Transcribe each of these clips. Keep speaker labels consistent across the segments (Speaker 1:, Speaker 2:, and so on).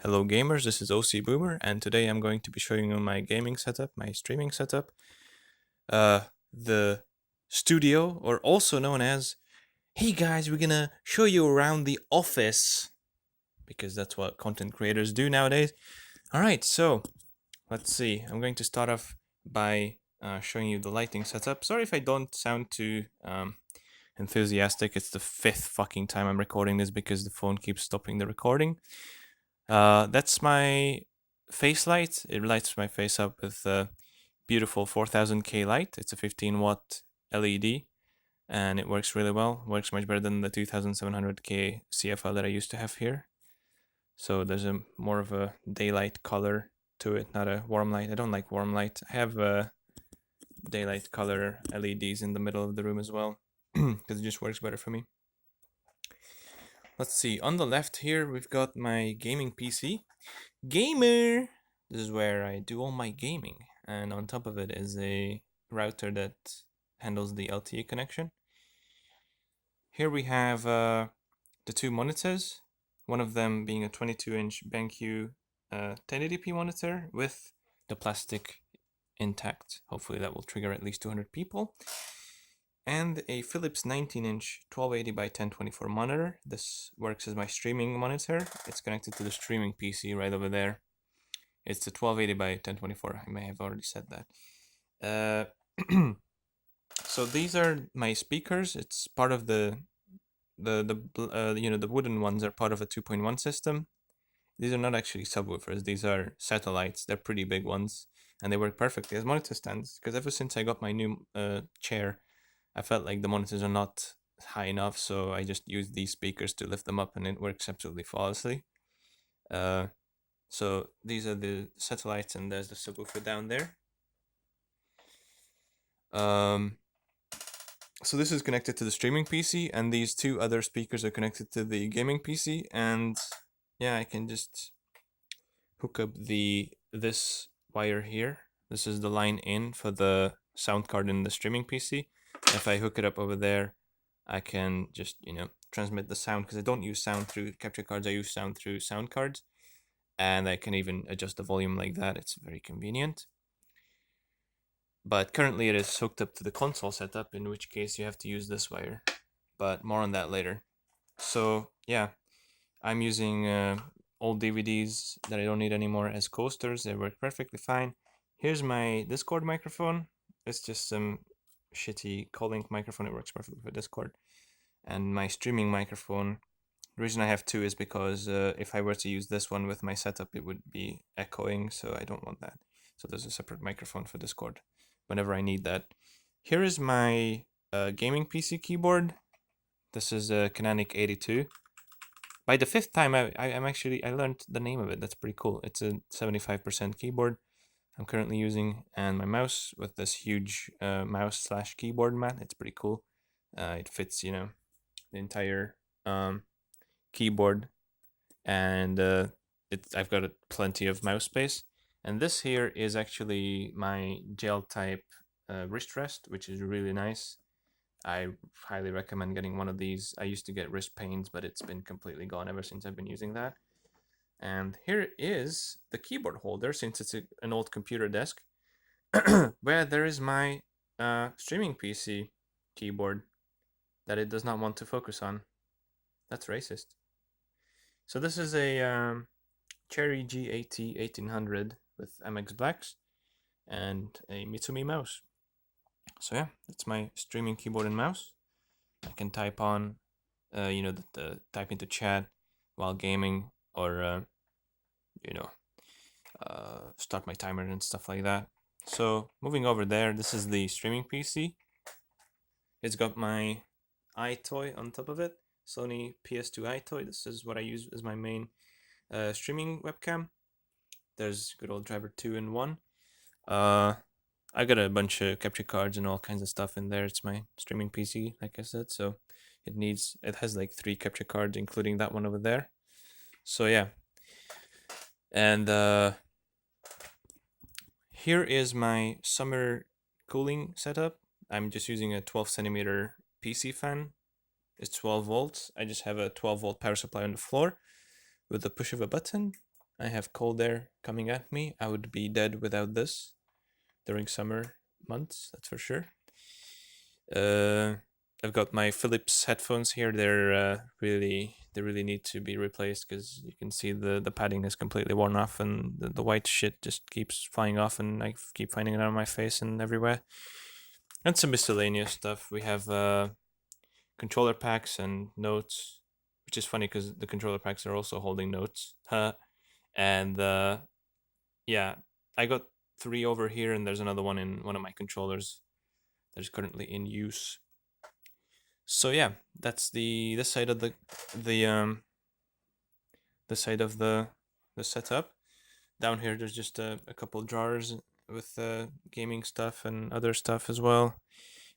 Speaker 1: Hello gamers, this is OC Boomer, and today I'm going to be showing you my gaming setup, my streaming setup. The studio, or also known as, hey guys, we're gonna show you around the office, because that's what content creators do nowadays. Alright, so, let's see, I'm going to start off by showing you the lighting setup. Sorry if I don't sound too enthusiastic, it's the fifth fucking time I'm recording this because the phone keeps stopping the recording. That's my face light. It lights my face up with a beautiful 4000K light. It's a 15-watt LED, and it works really well. Works much better than the 2700K CFL that I used to have here. So there's a more of a daylight color to it, not a warm light. I don't like warm light. I have daylight color LEDs in the middle of the room as well, because it just works better for me. Let's see, on the left here, we've got my gaming PC. Gamer! This is where I do all my gaming. And on top of it is a router that handles the LTE connection. Here we have the two monitors. One of them being a 22-inch BenQ 1080p monitor with the plastic intact. Hopefully that will trigger at least 200 people. And a Philips 19-inch 1280 by 1024 monitor. This works as my streaming monitor. It's connected to the streaming PC right over there. It's the 1280 by 1024. I may have already said that. So these are my speakers. It's part of the wooden ones are part of a 2.1 system. These are not actually subwoofers. These are satellites. They're pretty big ones, and they work perfectly as monitor stands. Because ever since I got my new chair, I felt like the monitors are not high enough, so I just used these speakers to lift them up, and it works absolutely flawlessly. So these are the satellites, and there's the subwoofer down there. So this is connected to the streaming PC, and these two other speakers are connected to the gaming PC. And yeah, I can just hook up this wire here. This is the line in for the sound card in the streaming PC. If I hook it up over there, I can just transmit the sound, because I don't use sound through capture cards. I use sound through sound cards. And I can even adjust the volume like that. It's very convenient. But currently it is hooked up to the console setup, in which case you have to use this wire. But more on that later. So yeah, I'm using old DVDs that I don't need anymore as coasters. They work perfectly fine. Here's my Discord microphone. It's just some shitty Colink microphone. It works perfectly for Discord. And my streaming microphone, the reason I have two is because if I were to use this one with my setup, it would be echoing, so I don't want that. So there's a separate microphone for Discord whenever I need that. Here is my gaming PC keyboard. This is a Canonic 82. By the fifth time, I learned the name of it. That's pretty cool. It's a 75% keyboard I'm currently using, and my mouse with this huge mouse/keyboard mat. It's pretty cool. It fits, the entire keyboard, and I've got plenty of mouse space. And this here is actually my gel type wrist rest, which is really nice. I highly recommend getting one of these. I used to get wrist pains, but it's been completely gone ever since I've been using that. And here is the keyboard holder, since it's an old computer desk, where there is my streaming PC keyboard that it does not want to focus on. That's racist. So this is a Cherry G80 1800 with MX Blacks and a Mitsumi mouse. So yeah, that's my streaming keyboard and mouse. I can type on, type into chat while gaming, or start my timer and stuff like that. So moving over there, this is the streaming PC. It's got my iToy on top of it, Sony PS2 iToy. This is what I use as my main streaming webcam. There's good old driver 2 in 1. I got a bunch of capture cards and all kinds of stuff in there. It's my streaming PC, like I said, so it has like 3 capture cards, including that one over there. So yeah. And here is my summer cooling setup. I'm just using a 12 centimeter PC fan. It's 12 volts. I just have a 12 volt power supply on the floor with the push of a button, I have cold air coming at me. I would be dead without this during summer months, that's for sure. I've got my Philips headphones here. They really need to be replaced because you can see the padding is completely worn off and the white shit just keeps flying off and I keep finding it on my face and everywhere. And some miscellaneous stuff. We have controller packs and notes, which is funny because the controller packs are also holding notes. And yeah, I got 3 over here, and there's another one in one of my controllers that is currently in use. So yeah, that's this side of the side of the setup. Down here, there's just a couple drawers with gaming stuff and other stuff as well,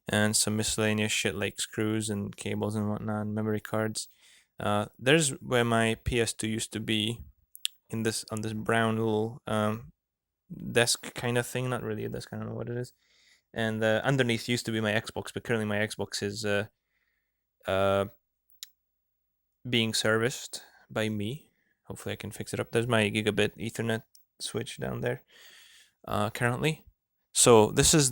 Speaker 1: and some miscellaneous shit like screws and cables and whatnot, and memory cards. There's where my PS2 used to be, on this brown little desk kind of thing. Not really a desk, I don't know what it is. And underneath used to be my Xbox, but currently my Xbox is being serviced by me. Hopefully I can fix it up. There's my gigabit Ethernet switch down there currently. So this is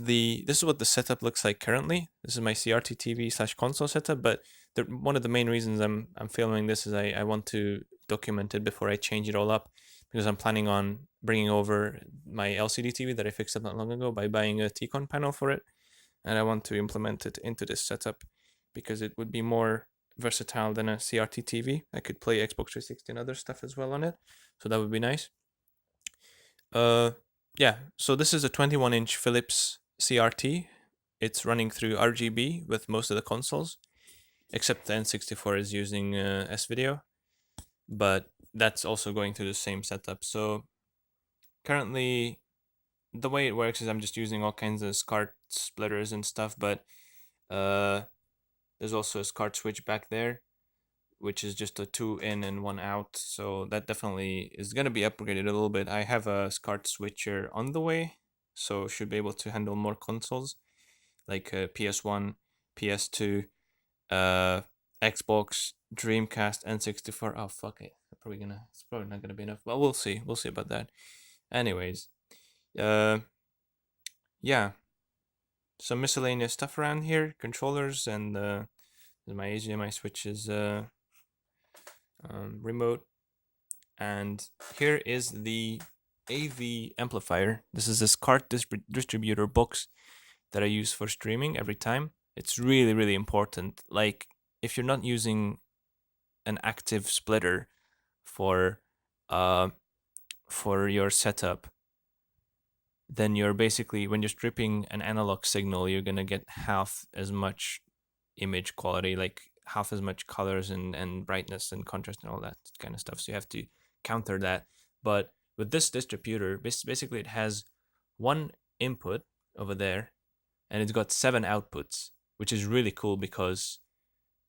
Speaker 1: what the setup looks like currently. This is my CRT TV / console setup, but one of the main reasons I'm filming this is I want to document it before I change it all up, because I'm planning on bringing over my LCD TV that I fixed up not long ago by buying a T-Con panel for it, and I want to implement it into this setup because it would be more versatile than a CRT TV. I could play Xbox 360 and other stuff as well on it, so that would be nice. Yeah, so this is a 21-inch Philips CRT. It's running through RGB with most of the consoles, except the N64 is using S-Video, but that's also going through the same setup. So currently, the way it works is I'm just using all kinds of SCART splitters and stuff, but there's also a SCART switch back there, which is just a 2 in and 1 out. So that definitely is going to be upgraded a little bit. I have a SCART switcher on the way, so should be able to handle more consoles like PS1, PS2, Xbox, Dreamcast, N64. Oh fuck it, it's probably not gonna be enough. Well, we'll see. We'll see about that. Anyways, yeah, some miscellaneous stuff around here, controllers, and my HDMI switches, remote, and here is the AV amplifier. This is this cart distributor box that I use for streaming every time. It's really, really important. Like, if you're not using an active splitter for your setup, then you're basically, when you're stripping an analog signal, you're gonna get half as much image quality, like half as much colors and brightness and contrast and all that kind of stuff. So you have to counter that. But with this distributor, basically it has one input over there, and it's got 7 outputs, which is really cool because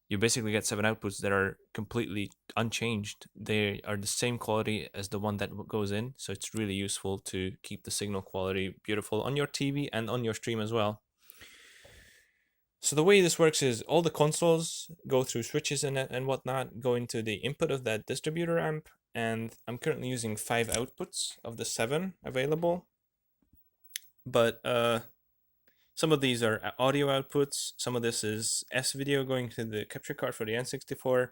Speaker 1: you basically get 7 outputs that are completely unchanged. They are the same quality as the one that goes in, so it's really useful to keep the signal quality beautiful on your TV and on your stream as well. So the way this works is all the consoles go through switches and whatnot, go into the input of that distributor amp, and I'm currently using 5 outputs of the 7 available. But some of these are audio outputs, some of this is S-Video going to the capture card for the N64,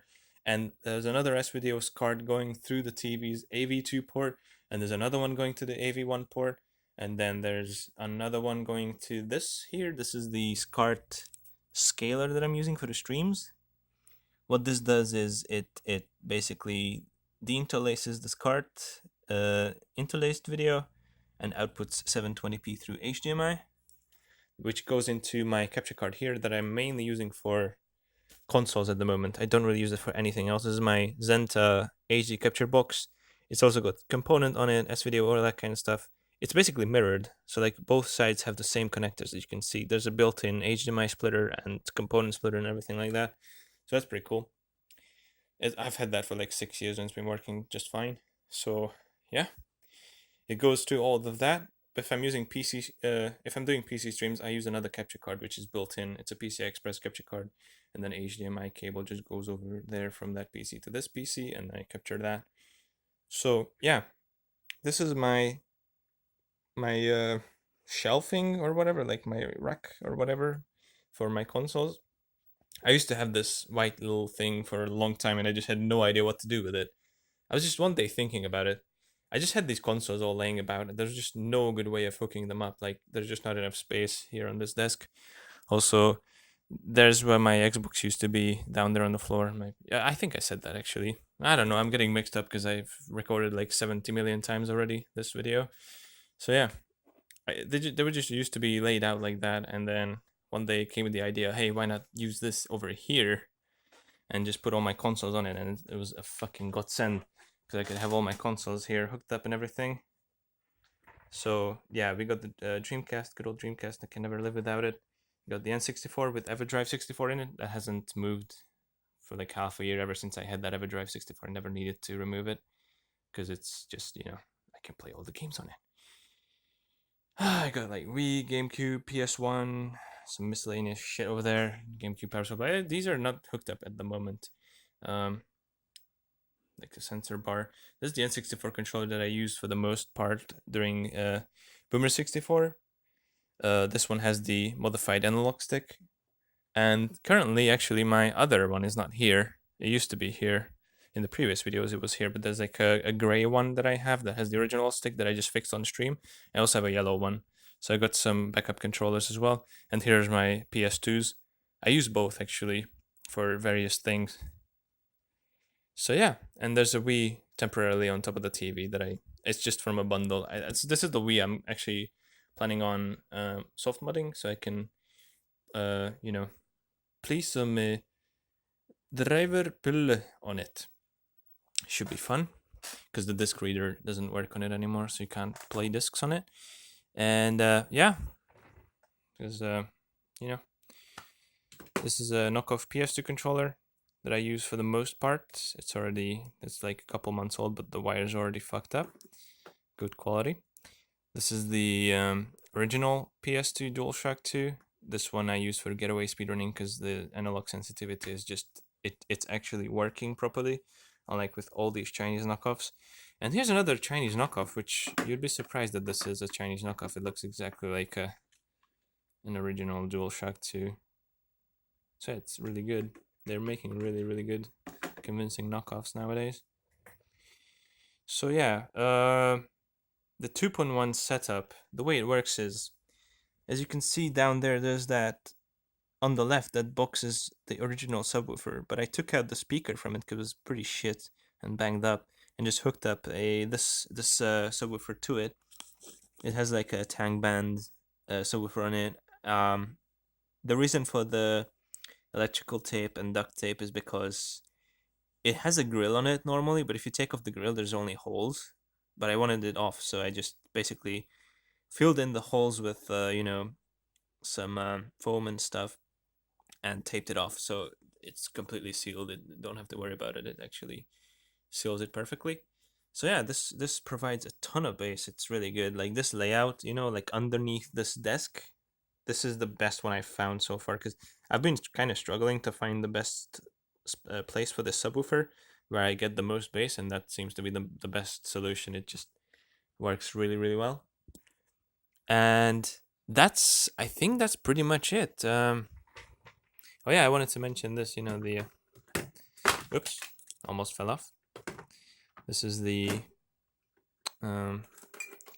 Speaker 1: and there's another S-Video card going through the TV's AV2 port, and there's another one going to the AV1 port, and then there's another one going to this here. This is the SCART scaler that I'm using for the streams. What this does is it basically deinterlaces the SCART interlaced video and outputs 720p through HDMI, which goes into my capture card here that I'm mainly using for consoles at the moment. I don't really use it for anything else. This is my Zenta HD capture box. It's also got component on it, S-Video, all that kind of stuff. It's basically mirrored, so like both sides have the same connectors, as you can see. There's a built-in HDMI splitter and component splitter and everything like that. So that's pretty cool. I've had that for like 6 years and it's been working just fine. So yeah, it goes through all of that. If I'm using PC, if I'm doing PC streams, I use another capture card which is built in. It's a PCI Express capture card, and then HDMI cable just goes over there from that PC to this PC, and I capture that. So yeah, this is my shelving or whatever, like my rack or whatever for my consoles. I used to have this white little thing for a long time, and I just had no idea what to do with it. I was just one day thinking about it. I just had these consoles all laying about, and there's just no good way of hooking them up. Like, there's just not enough space here on this desk. Also, there's where my Xbox used to be, down there on the floor. Yeah, I think I said that actually. I don't know. I'm getting mixed up because I've recorded like 70 million times already this video. So yeah, they were just used to be laid out like that, and then one day came with the idea, hey, why not use this over here and just put all my consoles on it? And it was a fucking godsend because I could have all my consoles here hooked up and everything. So yeah, we got the Dreamcast, good old Dreamcast. I can never live without it. We got the N64 with EverDrive 64 in it. That hasn't moved for like half a year ever since I had that EverDrive 64. I never needed to remove it because it's just, I can play all the games on it. I got like Wii, GameCube, PS1, some miscellaneous shit over there. GameCube Power Supply. These are not hooked up at the moment. Like the sensor bar. This is the N64 controller that I use for the most part during Boomer 64. This one has the modified analog stick. And currently, actually, my other one is not here. It used to be here. In the previous videos, it was here, but there's like a gray one that I have that has the original stick that I just fixed on stream. I also have a yellow one. So I got some backup controllers as well. And here's my PS2s. I use both actually for various things. So yeah, and there's a Wii temporarily on top of the TV it's just from a bundle. This is the Wii I'm actually planning on soft modding so I can, play some driver pull on it. Should be fun because the disc reader doesn't work on it anymore, so you can't play discs on it. And yeah, because this is a knockoff PS2 controller that I use for the most part. It's like a couple months old, but the wire's already fucked up. Good quality. This is the original PS2 DualShock 2. This one I use for getaway speedrunning because the analog sensitivity is just it's actually working properly, unlike with all these Chinese knockoffs. And here's another Chinese knockoff, which you'd be surprised that this is a Chinese knockoff. It looks exactly like an original DualShock 2. So it's really good. They're making really, really good, convincing knockoffs nowadays. So yeah, the 2.1 setup, the way it works is, as you can see down there, there's that on the left, that box is the original subwoofer, but I took out the speaker from it because it was pretty shit and banged up, and just hooked up this subwoofer to it. It has like a Tang Band subwoofer on it. The reason for the electrical tape and duct tape is because it has a grill on it normally, but if you take off the grill, there's only holes. But I wanted it off, so I just basically filled in the holes with some foam and stuff, and taped it off, so it's completely sealed. Don't have to worry about it. It actually seals it perfectly. So yeah, this provides a ton of bass. It's really good. Like this layout, like underneath this desk, this is the best one I've found so far, because I've been kind of struggling to find the best place for this subwoofer where I get the most bass, and that seems to be the best solution. It just works really, really well. And I think that's pretty much it. Oh yeah, I wanted to mention this, the oops, almost fell off. This is the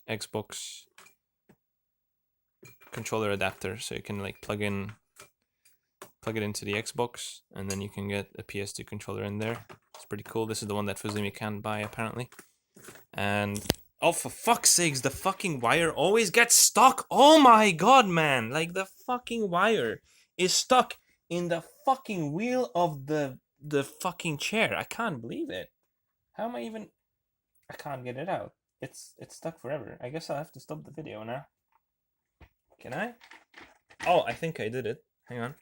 Speaker 1: Xbox controller adapter, so you can like plug it into the Xbox, and then you can get a PS2 controller in there. It's pretty cool. This is the one that Fuzumi can't buy apparently. And oh, for fuck's sakes, the fucking wire always gets stuck. Oh my god, man! Like the fucking wire is stuck in the fucking wheel of the fucking chair. I can't believe it. How am I even? I can't get it out. It's stuck forever. I guess I'll have to stop the video now. Can I? Oh, I think I did it. Hang on.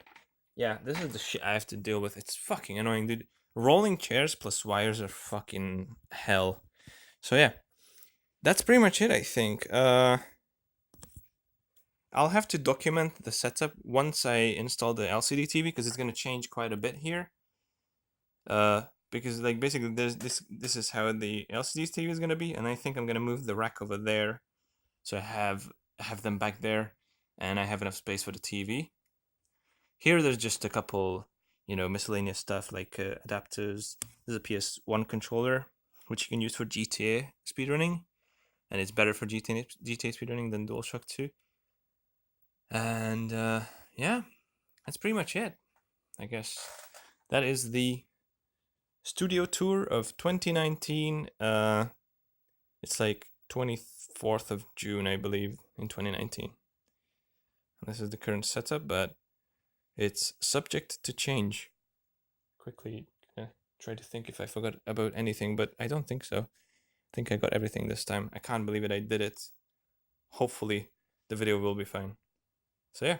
Speaker 1: Yeah, this is the shit I have to deal with. It's fucking annoying, dude. Rolling chairs plus wires are fucking hell. So yeah, that's pretty much it, I think. I'll have to document the setup once I install the LCD TV, because it's going to change quite a bit here. because like basically there's this is how the LCD TV is gonna be, and I think I'm gonna move the rack over there, so I have them back there, and I have enough space for the TV. Here there's just a couple, miscellaneous stuff like adapters. There's a PS1 controller, which you can use for GTA speedrunning, and it's better for GTA speedrunning than DualShock 2. And yeah, that's pretty much it, I guess. That is the studio tour of 2019. It's like 24th of June, I believe, in 2019. And this is the current setup, but it's subject to change. Quickly try to think if I forgot about anything, but I don't think so. I think I got everything this time. I can't believe it, I did it. Hopefully the video will be fine. So yeah,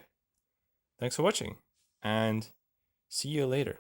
Speaker 1: thanks for watching, and see you later.